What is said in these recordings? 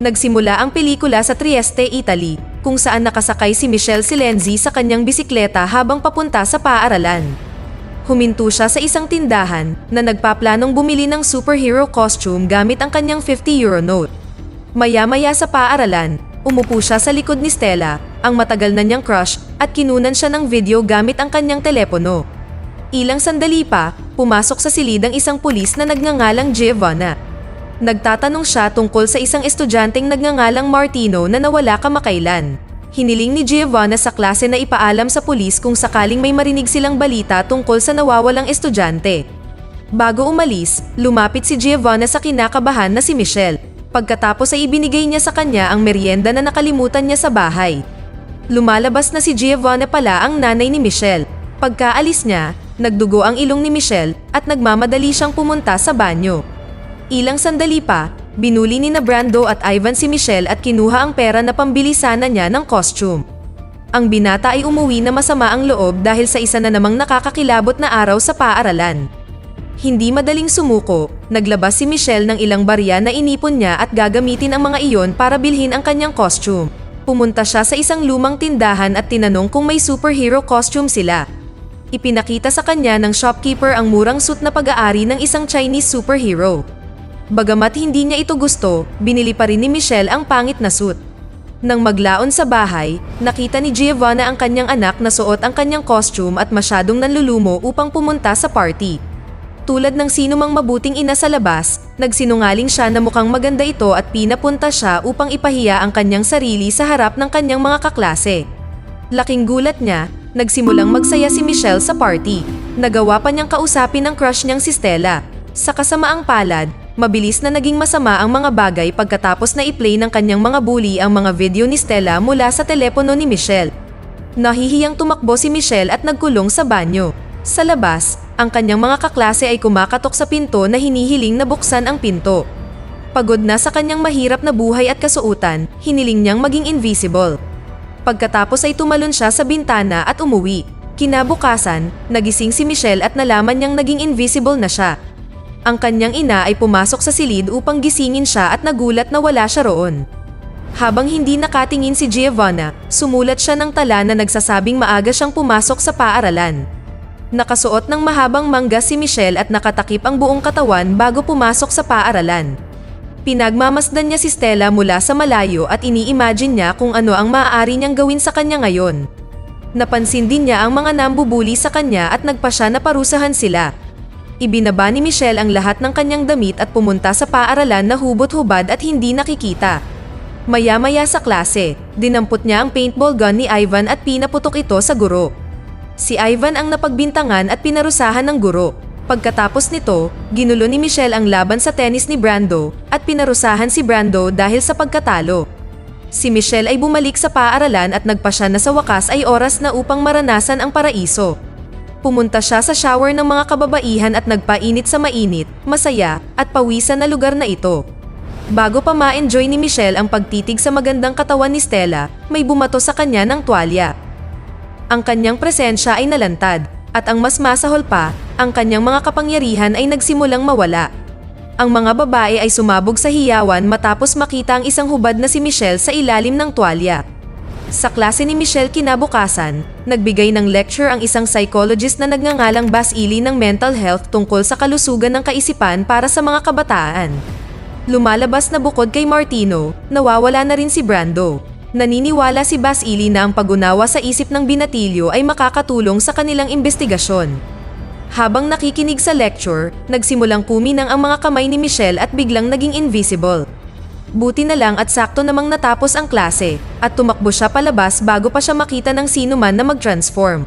Nagsimula ang pelikula sa Trieste, Italy, kung saan nakasakay si Michelle Silenzi sa kanyang bisikleta habang papunta sa paaralan. Huminto siya sa isang tindahan na nagpaplanong bumili ng superhero costume gamit ang kanyang €50 note. Maya-maya sa paaralan, umupo siya sa likod ni Stella, ang matagal na niyang crush, at kinunan siya ng video gamit ang kanyang telepono. Ilang sandali pa, pumasok sa silid ang isang pulis na nagngangalang Giovanna. Nagtatanong siya tungkol sa isang estudyanteng nagngangalang Martino na nawala kamakailan. Hiniling ni Giovanna sa klase na ipaalam sa pulis kung sakaling may marinig silang balita tungkol sa nawawalang estudyante. Bago umalis, lumapit si Giovanna sa kinakabahan na si Michelle. Pagkatapos ay ibinigay niya sa kanya ang merienda na nakalimutan niya sa bahay. Lumalabas na si Giovanna pala ang nanay ni Michelle. Pagkaalis niya, nagdugo ang ilong ni Michelle at nagmamadali siyang pumunta sa banyo. Ilang sandali pa, binuli ni Brando at Ivan si Michelle at kinuha ang pera na pambili sana niya ng costume. Ang binata ay umuwi na masama ang loob dahil sa isa na namang nakakakilabot na araw sa paaralan. Hindi madaling sumuko, naglabas si Michelle ng ilang barya na inipon niya at gagamitin ang mga iyon para bilhin ang kanyang costume. Pumunta siya sa isang lumang tindahan at tinanong kung may superhero costume sila. Ipinakita sa kanya ng shopkeeper ang murang suit na pag-aari ng isang Chinese superhero. Bagamat hindi niya ito gusto, binili pa rin ni Michelle ang pangit na suit. Nang maglaon sa bahay, nakita ni Giovanna ang kanyang anak na suot ang kanyang costume at masyadong nanlulumo upang pumunta sa party. Tulad ng sinumang mabuting ina sa labas, nagsinungaling siya na mukhang maganda ito at pinapunta siya upang ipahiya ang kanyang sarili sa harap ng kanyang mga kaklase. Laking gulat niya, nagsimulang magsaya si Michelle sa party. Nagawa pa niyang kausapin ang crush niyang si Stella. Sa kasamaang palad, mabilis na naging masama ang mga bagay pagkatapos na i-play ng kanyang mga bully ang mga video ni Stella mula sa telepono ni Michelle. Nahihiyang tumakbo si Michelle at nagkulong sa banyo. Sa labas, ang kanyang mga kaklase ay kumakatok sa pinto na hinihiling na buksan ang pinto. Pagod na sa kanyang mahirap na buhay at kasuotan, hiniling niyang maging invisible. Pagkatapos ay tumalon siya sa bintana at umuwi. Kinabukasan, nagising si Michelle at nalaman niyang naging invisible na siya. Ang kanyang ina ay pumasok sa silid upang gisingin siya at nagulat na wala siya roon. Habang hindi nakatingin si Giovanna, sumulat siya ng tala na nagsasabing maaga siyang pumasok sa paaralan. Nakasuot ng mahabang mangga si Michelle at nakatakip ang buong katawan bago pumasok sa paaralan. Pinagmamasdan niya si Stella mula sa malayo at ini-imagine niya kung ano ang maaari niyang gawin sa kanya ngayon. Napansin din niya ang mga nambubuli sa kanya at nagpa siya na parusahan sila. Ibinaba ni Michelle ang lahat ng kanyang damit at pumunta sa paaralan na hubot-hubad at hindi nakikita. Maya-maya sa klase, dinampot niya ang paintball gun ni Ivan at pinaputok ito sa guro. Si Ivan ang napagbintangan at pinarusahan ng guro. Pagkatapos nito, ginulo ni Michelle ang laban sa tennis ni Brando at pinarusahan si Brando dahil sa pagkatalo. Si Michelle ay bumalik sa paaralan at nagpa siya na sa wakas ay oras na upang maranasan ang paraiso. Pumunta siya sa shower ng mga kababaihan at nagpainit sa mainit, masaya, at pawisan na lugar na ito. Bago pa ma-enjoy ni Michelle ang pagtitig sa magandang katawan ni Stella, may bumato sa kanya ng tuwalya. Ang kanyang presensya ay nalantad, at ang mas masahol pa, ang kanyang mga kapangyarihan ay nagsimulang mawala. Ang mga babae ay sumabog sa hiyawan matapos makita ang isang hubad na si Michelle sa ilalim ng tuwalya. Sa klase ni Michelle kinabukasan, nagbigay ng lecture ang isang psychologist na nagngangalang Basili ng mental health tungkol sa kalusugan ng kaisipan para sa mga kabataan. Lumalabas na bukod kay Martino, nawawala na rin si Brando. Naniniwala si Basili na ang pag-unawa sa isip ng binatilyo ay makakatulong sa kanilang investigasyon. Habang nakikinig sa lecture, nagsimulang kuminang ang mga kamay ni Michelle at biglang naging invisible. Buti na lang at sakto namang natapos ang klase, at tumakbo siya palabas bago pa siya makita ng sino man na mag-transform.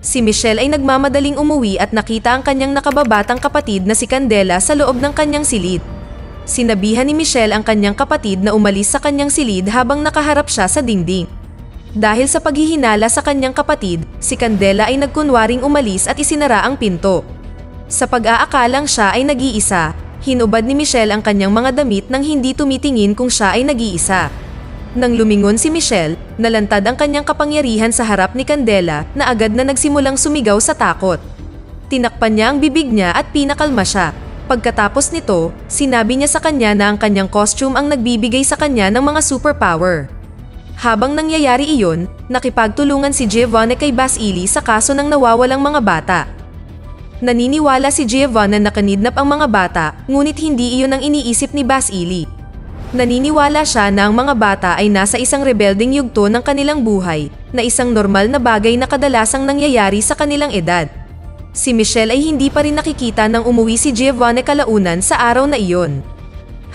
Si Michelle ay nagmamadaling umuwi at nakita ang kanyang nakababatang kapatid na si Candela sa loob ng kanyang silid. Sinabihan ni Michelle ang kanyang kapatid na umalis sa kanyang silid habang nakaharap siya sa dingding. Dahil sa paghihinala sa kanyang kapatid, si Candela ay nagkunwaring umalis at isinara ang pinto. Sa pag-aakalang siya ay nag-iisa, hinubad ni Michelle ang kanyang mga damit nang hindi tumitingin kung siya ay nag-iisa. Nang lumingon si Michelle, nalantad ang kanyang kapangyarihan sa harap ni Candela na agad na nagsimulang sumigaw sa takot. Tinakpan niya ang bibig niya at pinakalma siya. Pagkatapos nito, sinabi niya sa kanya na ang kanyang costume ang nagbibigay sa kanya ng mga superpower. Habang nangyayari iyon, nakipagtulungan si Giovanna kay Basili sa kaso ng nawawalang mga bata. Naniniwala si Giovanna na kanidnap ang mga bata, ngunit hindi iyon ang iniisip ni Basili. Naniniwala siya na ang mga bata ay nasa isang rebelding yugto ng kanilang buhay, na isang normal na bagay na kadalasang nangyayari sa kanilang edad. Si Michelle ay hindi pa rin nakikita nang umuwi si Giovanna kalaunan sa araw na iyon.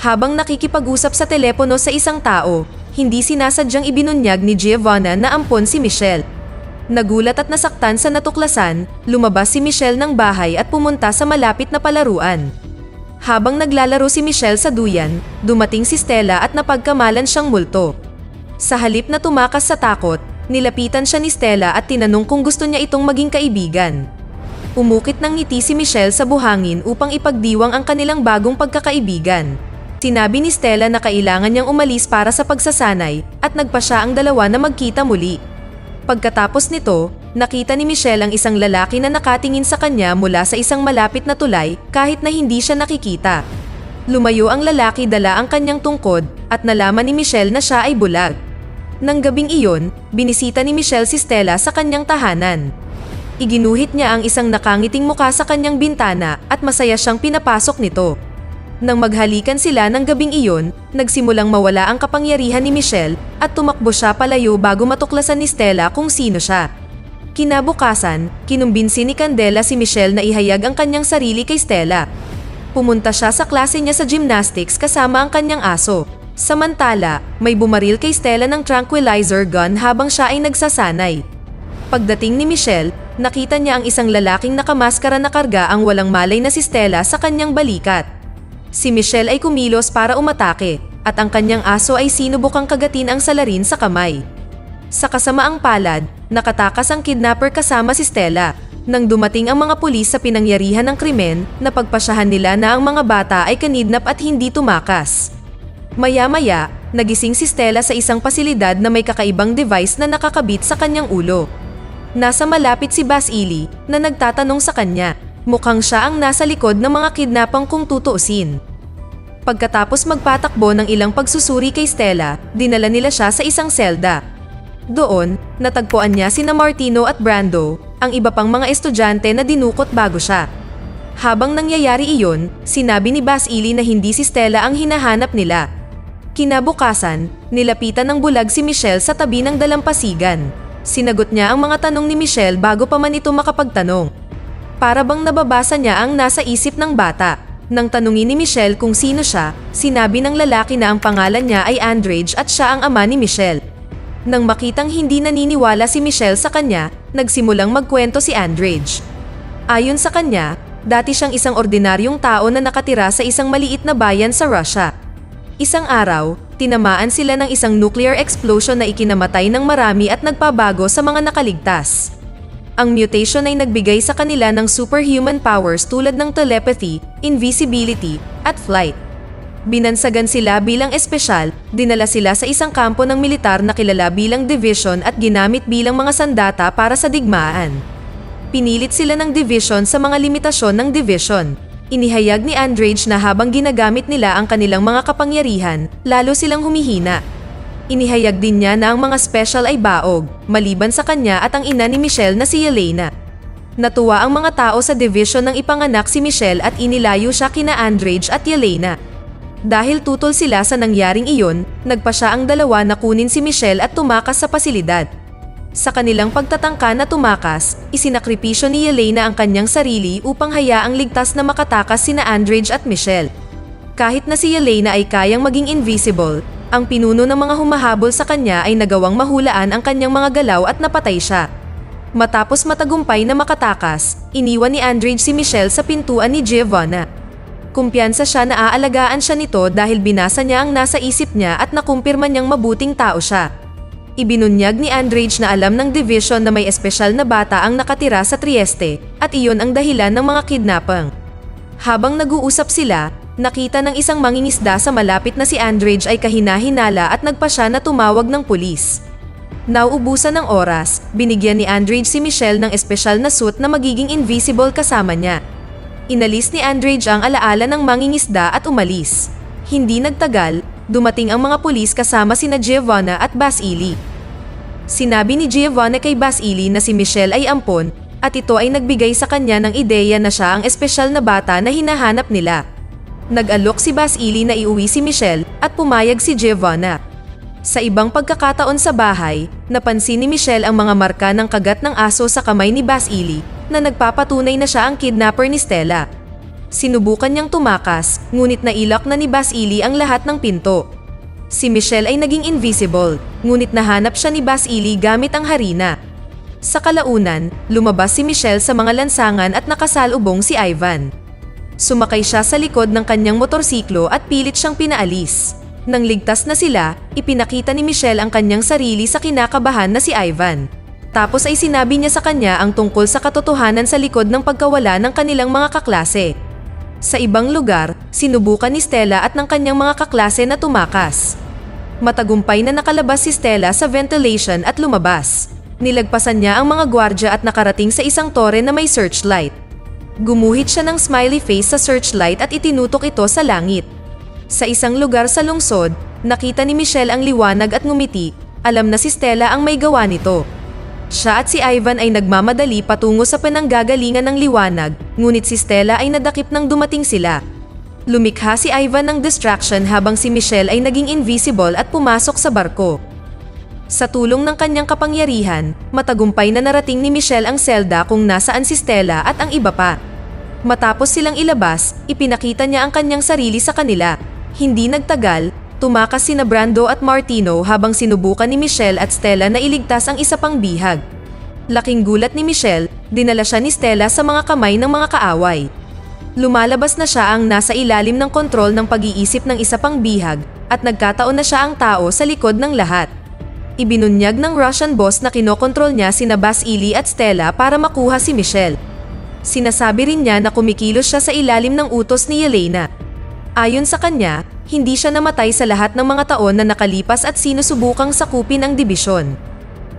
Habang nakikipag-usap sa telepono sa isang tao, hindi sinasadyang ibinunyag ni Giovanna na ampon si Michelle. Nagulat at nasaktan sa natuklasan, lumabas si Michelle ng bahay at pumunta sa malapit na palaruan. Habang naglalaro si Michelle sa duyan, dumating si Stella at napagkamalan siyang multo. Sa halip na tumakas sa takot, nilapitan siya ni Stella at tinanong kung gusto niya itong maging kaibigan. Umukit ng ngiti si Michelle sa buhangin upang ipagdiwang ang kanilang bagong pagkakaibigan. Sinabi ni Stella na kailangan niyang umalis para sa pagsasanay at nagpa siya ang dalawa na magkita muli. Pagkatapos nito, nakita ni Michelle ang isang lalaki na nakatingin sa kanya mula sa isang malapit na tulay kahit na hindi siya nakikita. Lumayo ang lalaki dala ang kanyang tungkod at nalaman ni Michelle na siya ay bulag. Nang gabing iyon, binisita ni Michelle si Stella sa kanyang tahanan. Iginuhit niya ang isang nakangiting muka sa kanyang bintana at masaya siyang pinapasok nito. Nang maghalikan sila ng gabing iyon, nagsimulang mawala ang kapangyarihan ni Michelle at tumakbo siya palayo bago matuklasan ni Stella kung sino siya. Kinabukasan, kinumbinsi ni Candela si Michelle na ihayag ang kanyang sarili kay Stella. Pumunta siya sa klase niya sa gymnastics kasama ang kanyang aso. Samantala, may bumaril kay Stella ng tranquilizer gun habang siya ay nagsasanay. Pagdating ni Michelle, nakita niya ang isang lalaking nakamaskara na karga ang walang malay na si Stella sa kanyang balikat. Si Michelle ay kumilos para umatake, at ang kanyang aso ay sinubukang kagatin ang salarin sa kamay. Sa kasamaang palad, nakatakas ang kidnapper kasama si Stella. Nang dumating ang mga pulis sa pinangyarihan ng krimen, napagpasyahan nila na ang mga bata ay kanidnap at hindi tumakas. Maya-maya, nagising si Stella sa isang pasilidad na may kakaibang device na nakakabit sa kanyang ulo. Nasa malapit si Basili, na nagtatanong sa kanya. Mukhang siya ang nasa likod ng mga kidnapang kung tutuusin. Pagkatapos magpatakbo ng ilang pagsusuri kay Stella, dinala nila siya sa isang selda. Doon, natagpuan niya sina Martino at Brando, ang iba pang mga estudyante na dinukot bago siya. Habang nangyayari iyon, sinabi ni Basili na hindi si Stella ang hinahanap nila. Kinabukasan, nilapitan ng bulag si Michelle sa tabi ng dalampasigan. Sinagot niya ang mga tanong ni Michelle bago pa man ito makapagtanong. Para bang nababasa niya ang nasa isip ng bata. Nang tanungin ni Michelle kung sino siya, sinabi ng lalaki na ang pangalan niya ay Andrej at siya ang ama ni Michelle. Nang makitang hindi naniniwala si Michelle sa kanya, nagsimulang magkwento si Andrej. Ayon sa kanya, dati siyang isang ordinaryong tao na nakatira sa isang maliit na bayan sa Russia. Isang araw, tinamaan sila ng isang nuclear explosion na ikinamatay ng marami at nagpabago sa mga nakaligtas. Ang mutation ay nagbigay sa kanila ng superhuman powers tulad ng telepathy, invisibility, at flight. Binansagan sila bilang espesyal, dinala sila sa isang kampo ng militar na kilala bilang division at ginamit bilang mga sandata para sa digmaan. Pinilit sila ng division sa mga limitasyon ng division. Inihayag ni Andrej na habang ginagamit nila ang kanilang mga kapangyarihan, lalo silang humihina. Inihayag din niya na ang mga special ay baog, maliban sa kanya at ang ina ni Michelle na si Yelena. Natuwa ang mga tao sa division nang ipanganak si Michelle at inilayo siya kina Andrej at Yelena. Dahil tutol sila sa nangyaring iyon, nagpa siya ang dalawa na kunin si Michelle at tumakas sa pasilidad. Sa kanilang pagtatangka na tumakas, isinakripisyo ni Yelena ang kanyang sarili upang hayaang ligtas na makatakas sina Andrej at Michelle. Kahit na si Yelena ay kayang maging invisible, ang pinuno ng mga humahabol sa kanya ay nagawang mahulaan ang kanyang mga galaw at napatay siya. Matapos matagumpay na makatakas, iniwan ni Andrej si Michelle sa pintuan ni Giovanna. Kumpiyansa siya na aalagaan siya nito dahil binasa niya ang nasa isip niya at nakumpirma niyang mabuting tao siya. Ibinunyag ni Andrej na alam ng division na may espesyal na bata ang nakatira sa Trieste at iyon ang dahilan ng mga kidnapang. Habang nag-uusap sila, nakita ng isang mangingisda sa malapit na si Andrej ay kahina-hinala at nagpa siya na tumawag ng pulis. Nauubusan ng oras, binigyan ni Andrej si Michelle ng espesyal na suit na magiging invisible kasama niya. Inalis ni Andrej ang alaala ng mangingisda at umalis. Hindi nagtagal, dumating ang mga pulis kasama sina Giovanna at Basili. Sinabi ni Giovanna kay Basili na si Michelle ay ampon at ito ay nagbigay sa kanya ng ideya na siya ang espesyal na bata na hinahanap nila. Nag-alok si Basili na iuwi si Michelle at pumayag si Giovanna. Sa ibang pagkakataon sa bahay, napansin ni Michelle ang mga marka ng kagat ng aso sa kamay ni Basili na nagpapatunay na siya ang kidnapper ni Stella. Sinubukan niyang tumakas, ngunit nailak na ni Basili ang lahat ng pinto. Si Michelle ay naging invisible, ngunit nahanap siya ni Basili gamit ang harina. Sa kalaunan, lumabas si Michelle sa mga lansangan at nakasalubong si Ivan. Sumakay siya sa likod ng kanyang motorsiklo at pilit siyang pinaalis. Nang ligtas na sila, ipinakita ni Michelle ang kanyang sarili sa kinakabahan na si Ivan. Tapos ay sinabi niya sa kanya ang tungkol sa katotohanan sa likod ng pagkawala ng kanilang mga kaklase. Sa ibang lugar, sinubukan ni Stella at ng kanyang mga kaklase na tumakas. Matagumpay na nakalabas si Stella sa ventilation at lumabas. Nilagpasan niya ang mga gwardya at nakarating sa isang tore na may searchlight. Gumuhit siya ng smiley face sa searchlight at itinutok ito sa langit. Sa isang lugar sa lungsod, nakita ni Michelle ang liwanag at ngumiti. Alam na si Stella ang may gawa nito. Siya at si Ivan ay nagmamadali patungo sa pinanggagalingan ng liwanag, ngunit si Stella ay nadakip nang dumating sila. Lumikha si Ivan ng distraction habang si Michelle ay naging invisible at pumasok sa barko. Sa tulong ng kanyang kapangyarihan, matagumpay na narating ni Michelle ang selda kung nasaan si Stella at ang iba pa. Matapos silang ilabas, ipinakita niya ang kanyang sarili sa kanila. Hindi nagtagal, tumakas sina Brando at Martino habang sinubukan ni Michelle at Stella na iligtas ang isa pang bihag. Laking gulat ni Michelle, dinala siya ni Stella sa mga kamay ng mga kaaway. Lumalabas na siya ang nasa ilalim ng kontrol ng pag-iisip ng isa pang bihag at nagkataon na siya ang tao sa likod ng lahat. Ibinunyag ng Russian boss na kinokontrol niya sina Basili at Stella para makuha si Michelle. Sinasabi rin niya na kumikilos siya sa ilalim ng utos ni Yelena. Ayon sa kanya, hindi siya namatay sa lahat ng mga taon na nakalipas at sinusubukang sakupin ang dibisyon.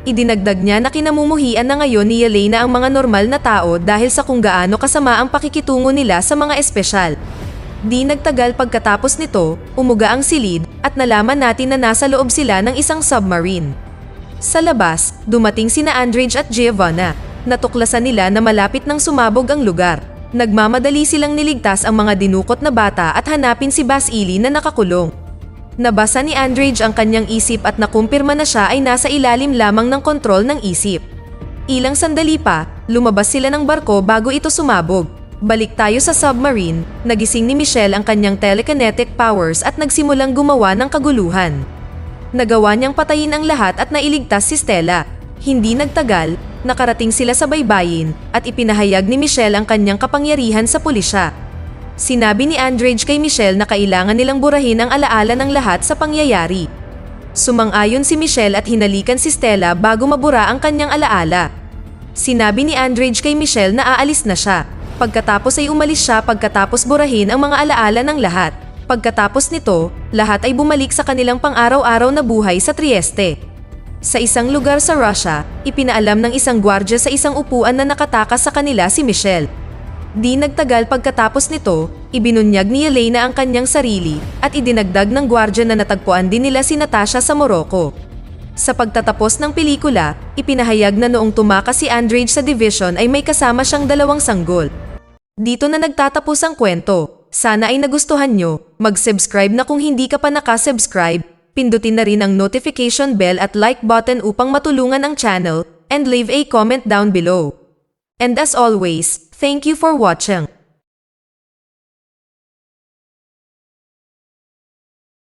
Idinagdag niya na kinamumuhian na ngayon ni Yelena ang mga normal na tao dahil sa kung gaano kasama ang pakikitungo nila sa mga espesyal. Di nagtagal pagkatapos nito, umuga ang silid at nalaman natin na nasa loob sila ng isang submarine. Sa labas, dumating sina Andrej at Giovanna. Natuklasan nila na malapit nang sumabog ang lugar. Nagmamadali silang niligtas ang mga dinukot na bata at hanapin si Basili na nakakulong. Nabasa ni Andrej ang kanyang isip at nakumpirma na siya ay nasa ilalim lamang ng kontrol ng isip. Ilang sandali pa, lumabas sila ng barko bago ito sumabog. Balik tayo sa submarine, nagising ni Michelle ang kanyang telekinetic powers at nagsimulang gumawa ng kaguluhan. Nagawa niyang patayin ang lahat at nailigtas si Stella. Hindi nagtagal, nakarating sila sa baybayin at ipinahayag ni Michelle ang kanyang kapangyarihan sa pulisya. Sinabi ni Andrej kay Michelle na kailangan nilang burahin ang alaala ng lahat sa pangyayari. Sumang-ayon si Michelle at hinalikan si Stella bago mabura ang kanyang alaala. Sinabi ni Andrej kay Michelle na aalis na siya. Pagkatapos ay umalis siya pagkatapos burahin ang mga alaala ng lahat. Pagkatapos nito, lahat ay bumalik sa kanilang pang-araw-araw na buhay sa Trieste. Sa isang lugar sa Russia, ipinaalam ng isang gwardya sa isang upuan na nakatakas sa kanila si Michelle. Di nagtagal pagkatapos nito, ibinunyag ni Yelena ang kanyang sarili at idinagdag ng gwardya na natagpuan din nila si Natasha sa Morocco. Sa pagtatapos ng pelikula, ipinahayag na noong tumakas si Andrej sa division ay may kasama siyang 2 sanggol. Dito na nagtatapos ang kwento. Sana ay nagustuhan nyo. Mag-subscribe na kung hindi ka pa nakasubscribe. Pindutin na rin ang notification bell at like button upang matulungan ang channel, and leave a comment down below. And as always, thank you for watching.